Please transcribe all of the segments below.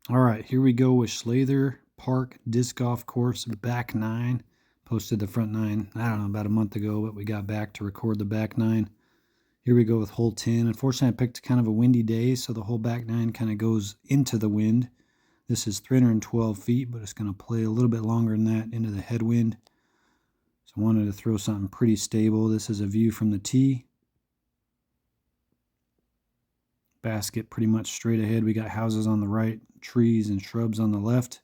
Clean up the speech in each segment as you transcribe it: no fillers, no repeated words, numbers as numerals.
All right, here we go with Schlather Park Disc Golf Course back 9. Posted the front 9, I don't know, about a month ago, but we got back to record the back 9. Here we go with hole 10. Unfortunately, I picked kind of a windy day, so the whole back 9 kind of goes into the wind. This is 312 feet, but it's going to play a little bit longer than that into the headwind. So I wanted to throw something pretty stable. This is a view from the tee. Basket pretty much straight ahead. We got houses on the right, trees and shrubs on the left.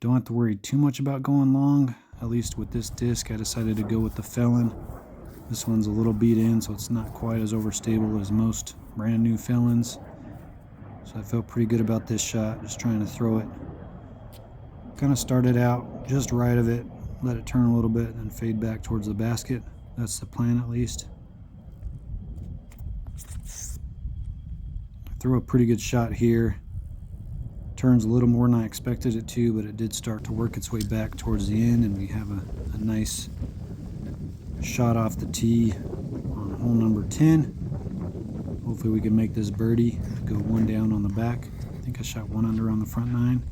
Don't have to worry too much about going long. At least with this disc, I decided to go with the Felon. This one's a little beat in, so it's not quite as overstable as most brand new Felons. So I felt pretty good about this shot, just trying to throw it. Kind of started out just right of it, let it turn a little bit, and then fade back towards the basket. That's the plan, at least. Threw a pretty good shot here. Turns a little more than I expected it to, but it did start to work its way back towards the end, and we have a nice shot off the tee on hole number 10. Hopefully we can make this birdie, go one down on the back. I think I shot one under on the front 9.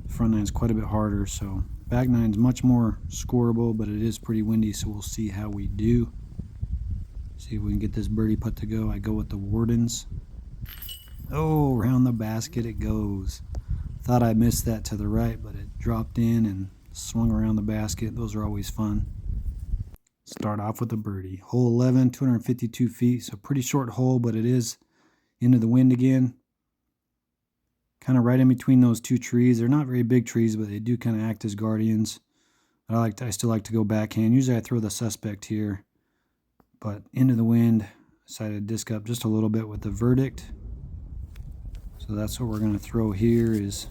The front 9 is quite a bit harder, so back 9 is much more scoreable, but it is pretty windy, so we'll see how we do. See if we can get this birdie putt to go. I go with the Wardens. Oh, around the basket it goes. Thought I missed that to the right, but it dropped in and swung around the basket. Those are always fun. Start off with a birdie. Hole 11, 252 feet, so pretty short hole, but it is into the wind again. Kind of right in between those two trees. They're not very big trees, but they do kind of act as guardians. I still like to go backhand. Usually I throw the suspect here, but into the wind. Decided to disc up just a little bit with the Verdict. So that's what we're going to throw here, is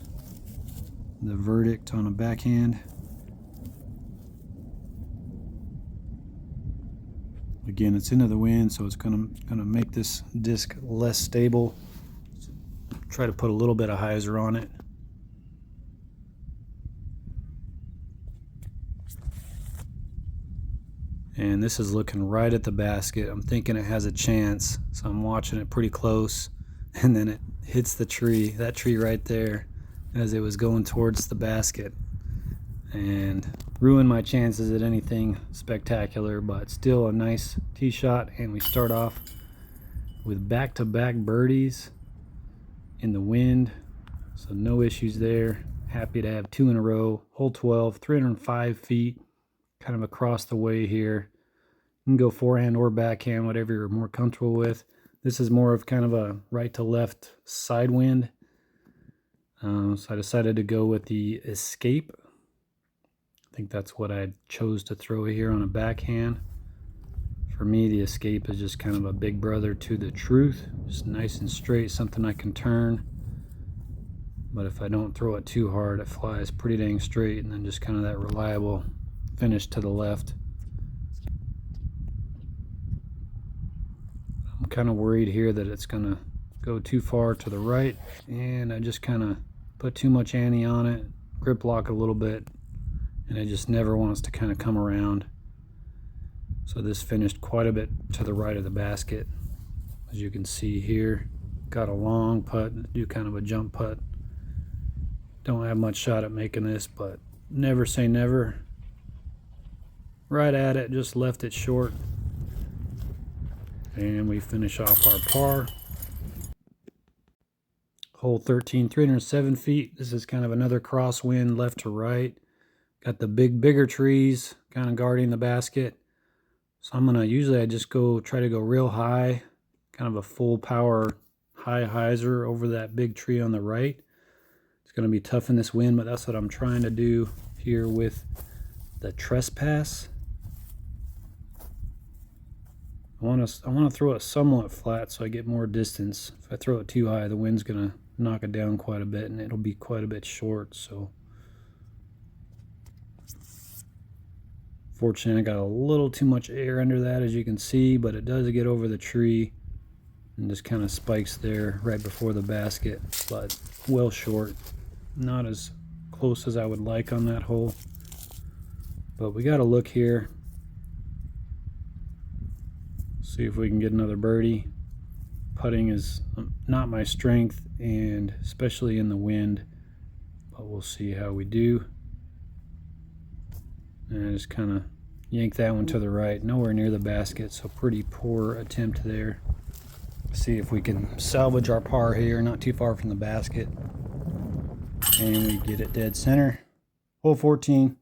the Verdict on a backhand. Again, it's into the wind, so it's going to make this disc less stable. Try to put a little bit of hyzer on it. And this is looking right at the basket. I'm thinking it has a chance, so I'm watching it pretty close. And then it hits the tree, that tree right there, as it was going towards the basket, and ruined my chances at anything spectacular, but still a nice tee shot. And we start off with back-to-back birdies in the wind, so no issues there. Happy to have 2 in a row. Hole 12, 305 feet, kind of across the way here. You can go forehand or backhand, whatever you're more comfortable with. This is more of kind of a right to left side wind. So I decided to go with the Escape. I think that's what I chose to throw here on a backhand. For me, the Escape is just kind of a big brother to the Truth. Just nice and straight, something I can turn. But if I don't throw it too hard, it flies pretty dang straight, and then just kind of that reliable finish to the left. I'm kind of worried here that it's going to go too far to the right, and I just kind of put too much ante on it, grip lock a little bit, and it just never wants to kind of come around. So this finished quite a bit to the right of the basket, as you can see here. Got a long putt, do kind of a jump putt. Don't have much shot at making this, but never say never. Right at it, just left it short. And we finish off our par. Hole 13, 307 feet. This is kind of another crosswind left to right. Got the bigger trees kind of guarding the basket. So I'm gonna, usually I just try to go real high, kind of a full power high hyzer over that big tree on the right. It's gonna be tough in this wind, but that's what I'm trying to do here with the Trespass. I want to throw it somewhat flat so I get more distance. If I throw it too high, the wind's going to knock it down quite a bit, and it'll be quite a bit short. So fortunately, I got a little too much air under that, as you can see, but it does get over the tree and just kind of spikes there right before the basket, but well short. Not as close as I would like on that hole, but we got to look here. See if we can get another birdie. Putting is not my strength, and especially in the wind, but we'll see how we do. And I just kind of yank that one to the right, nowhere near the basket, so pretty poor attempt there. See if we can salvage our par here, not too far from the basket. And we get it dead center. Hole 14,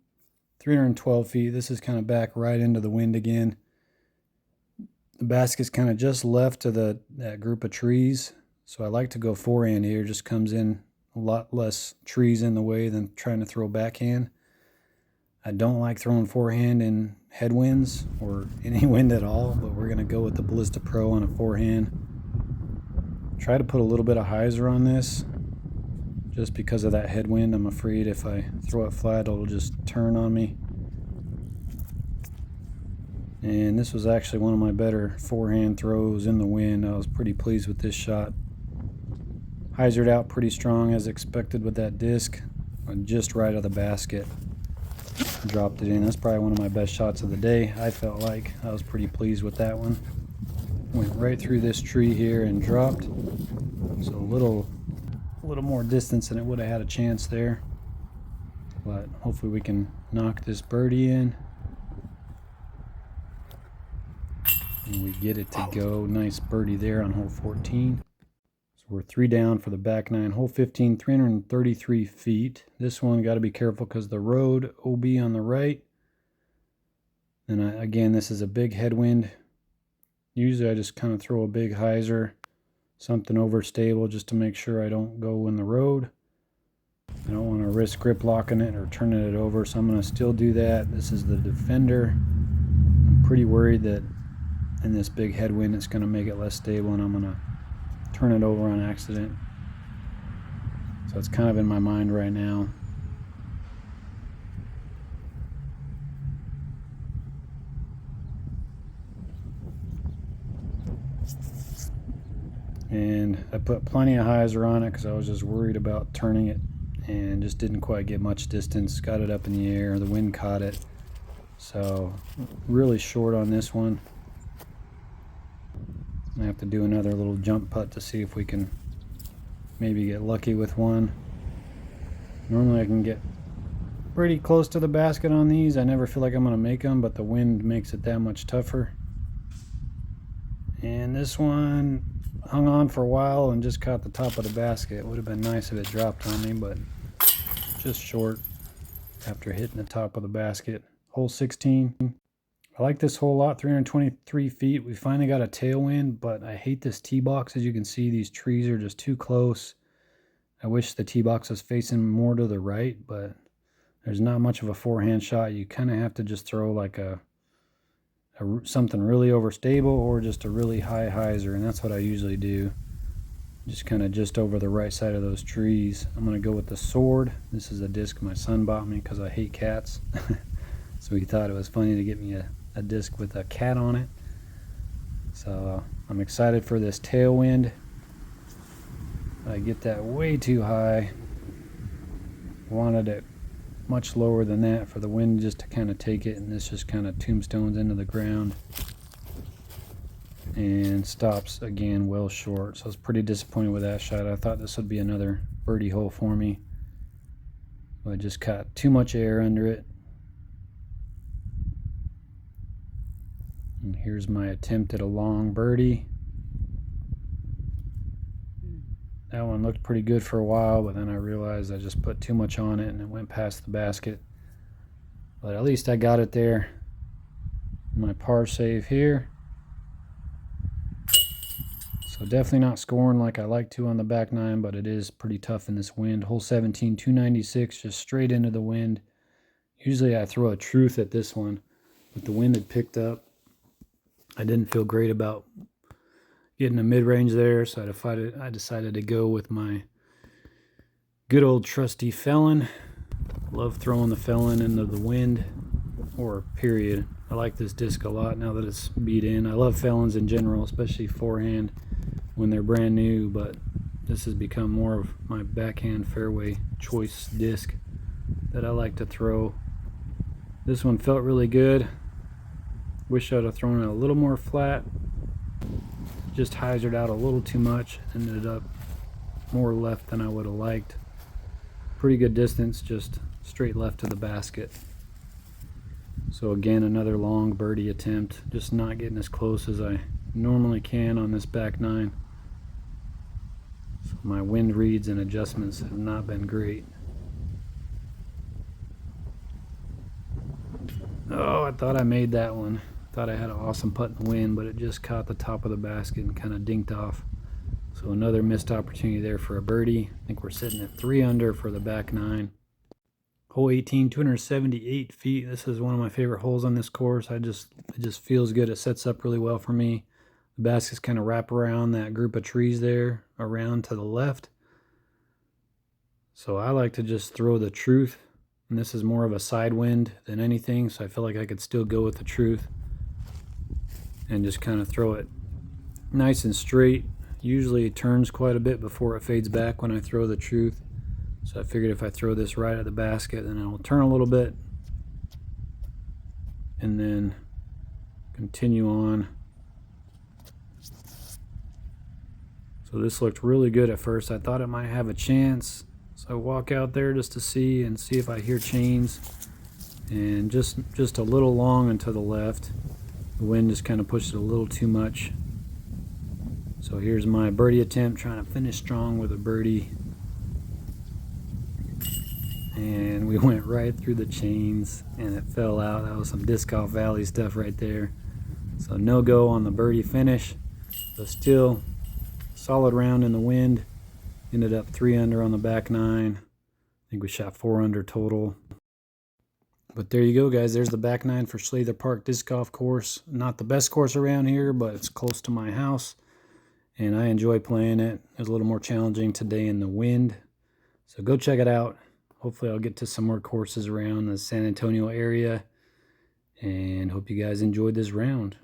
312 feet. This is kind of back right into the wind again. The basket's kind of just left to that group of trees. So I like to go forehand here. Just comes in a lot less trees in the way than trying to throw backhand. I don't like throwing forehand in headwinds or any wind at all, but we're going to go with the Ballista Pro on a forehand. Try to put a little bit of hyzer on this just because of that headwind. I'm afraid if I throw it flat, it'll just turn on me. And this was actually one of my better forehand throws in the wind. I was pretty pleased with this shot. Hyzered out pretty strong as expected with that disc, just right of the basket. Dropped it in. That's probably one of my best shots of the day. I felt like I was pretty pleased with that one. Went right through this tree here and dropped. So a little more distance than it would have had a chance there. But hopefully we can knock this birdie in. And we get it to go. Nice birdie there on hole 14. So we're 3 down for the back 9. Hole 15, 333 feet. This one got to be careful because the road OB on the right. And again, this is a big headwind. Usually I just kind of throw a big hyzer, something overstable just to make sure I don't go in the road. I don't want to risk grip locking it or turning it over, so I'm going to still do that. This is the Defender. I'm pretty worried that in this big headwind it's going to make it less stable and I'm going to turn it over on accident. So it's kind of in my mind right now. And I put plenty of hyzer on it because I was just worried about turning it and just didn't quite get much distance. Got it up in the air, the wind caught it. So really short on this one. I have to do another little jump putt to see if we can maybe get lucky with one. Normally I can get pretty close to the basket on these. I never feel like I'm going to make them, but the wind makes it that much tougher. And this one hung on for a while and just caught the top of the basket. It would have been nice if it dropped on me, but just short after hitting the top of the basket. Hole 16. I like this hole a lot, 323 feet. We finally got a tailwind, but I hate this tee box. As you can see, these trees are just too close. I wish the tee box was facing more to the right, but there's not much of a forehand shot. You kind of have to just throw like something really overstable or just a really high hyzer, and that's what I usually do. Just kind of just over the right side of those trees. I'm going to go with the Sword. This is a disc my son bought me because I hate cats. So he thought it was funny to get me a disc with a cat on it. So I'm excited for this tailwind. I get that way too high. Wanted it much lower than that for the wind just to kind of take it, and this just kind of tombstones into the ground and stops again well short. So I was pretty disappointed with that shot. I thought this would be another birdie hole for me, but I just caught too much air under it. And here's my attempt at a long birdie. That one looked pretty good for a while, but then I realized I just put too much on it and it went past the basket. But at least I got it there. My par save here. So definitely not scoring like I like to on the back 9, but it is pretty tough in this wind. Hole 17, 296, just straight into the wind. Usually I throw a truth at this one, but the wind had picked up. I didn't feel great about getting a mid-range there, so I decided to go with my good old trusty Felon. Love throwing the Felon into the wind, or period. I like this disc a lot now that it's beat in. I love Felons in general, especially forehand when they're brand new, but this has become more of my backhand fairway choice disc that I like to throw. This one felt really good. Wish I'd have thrown it a little more flat. Just hyzered out a little too much. Ended up more left than I would have liked. Pretty good distance, just straight left of the basket. So again, another long birdie attempt, just not getting as close as I normally can on this back nine. So my wind reads and adjustments have not been great. Oh, I thought I made that one. Thought I had an awesome putt in the wind, but it just caught the top of the basket and kind of dinked off. So another missed opportunity there for a birdie. I think we're sitting at 3 under for the back nine. Hole 18, 278 feet. This is one of my favorite holes on this course. It just feels good. It sets up really well for me. The baskets kind of wrap around that group of trees there, around to the left. So I like to just throw the truth. And this is more of a side wind than anything, so I feel like I could still go with the truth and just kind of throw it nice and straight. Usually it turns quite a bit before it fades back when I throw the truth. So I figured if I throw this right at the basket, then it'll turn a little bit and then continue on. So this looked really good at first. I thought it might have a chance. So I walk out there just to see if I hear chains, and just a little long and to the left. The wind just kind of pushed it a little too much. So here's my birdie attempt, trying to finish strong with a birdie. And we went right through the chains and it fell out. That was some Disc Golf Valley stuff right there. So no go on the birdie finish, but still solid round in the wind. Ended up 3 under on the back nine. I think we shot 4 under total. But there you go, guys. There's the back nine for Schlather Park Disc Golf Course. Not the best course around here, but it's close to my house, and I enjoy playing it. It was a little more challenging today in the wind. So go check it out. Hopefully I'll get to some more courses around the San Antonio area, and hope you guys enjoyed this round.